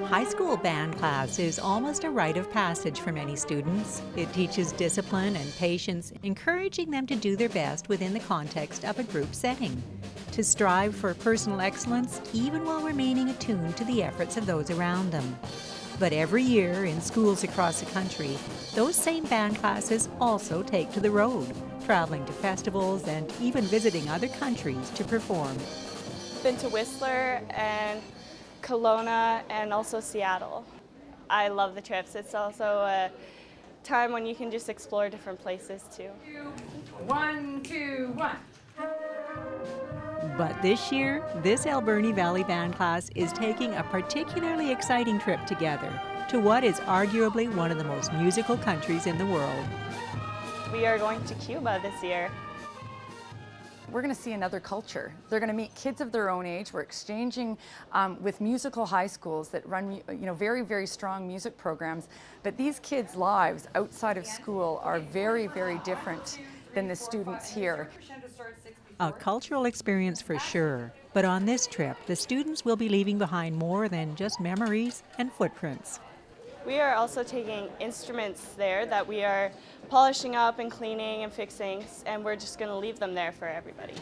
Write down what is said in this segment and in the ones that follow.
High school band class is almost a rite of passage for many students. It teaches discipline and patience, encouraging them to do their best within the context of a group setting, to strive for personal excellence even while remaining attuned to the efforts of those around them. But every year in schools across the country, those same band classes also take to the road, traveling to festivals and even visiting other countries to perform. Been to Whistler and Kelowna and also Seattle. I love the trips. It's also a time when you can just explore different places too. 1, 2, 1. But this year, this Alberni Valley Band class is taking a particularly exciting trip together to what is arguably one of the most musical countries in the world. We are going to Cuba this year. We're going to see another culture. They're going to meet kids of their own age. We're exchanging with musical high schools that run, very, very strong music programs. But these kids' lives outside of school are very, very different than the students here. A cultural experience for sure, but on this trip, the students will be leaving behind more than just memories and footprints. We are also taking instruments there that we are polishing up and cleaning and fixing, and we're just going to leave them there for everybody.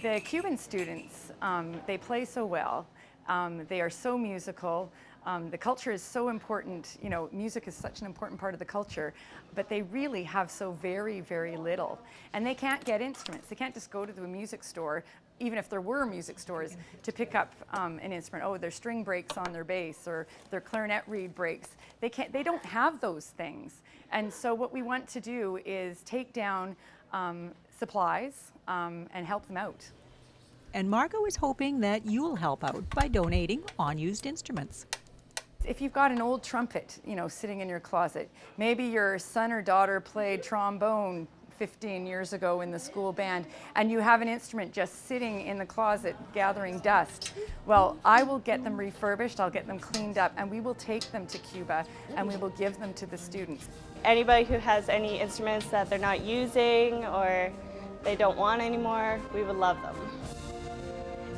The Cuban students, they play so well. They are so musical. The culture is so important. Music is such an important part of the culture, but they really have so very, very little. And they can't get instruments. They can't just go to the music store, even if there were music stores, to pick up an instrument. Oh, their string breaks on their bass, or their clarinet reed breaks. They don't have those things. And so what we want to do is take down supplies and help them out. And Margot is hoping that you'll help out by donating unused instruments. If you've got an old trumpet, sitting in your closet, maybe your son or daughter played trombone 15 years ago in the school band, and you have an instrument just sitting in the closet gathering dust, well, I will get them refurbished, I'll get them cleaned up, and we will take them to Cuba and we will give them to the students. Anybody who has any instruments that they're not using or they don't want anymore, we would love them.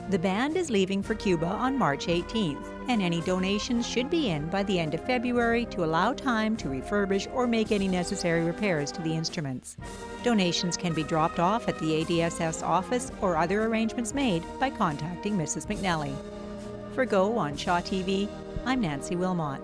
The band is leaving for Cuba on March 18th, and any donations should be in by the end of February to allow time to refurbish or make any necessary repairs to the instruments. Donations can be dropped off at the ADSS office or other arrangements made by contacting Mrs. McNally. For Go on Shaw TV, I'm Nancy Wilmot.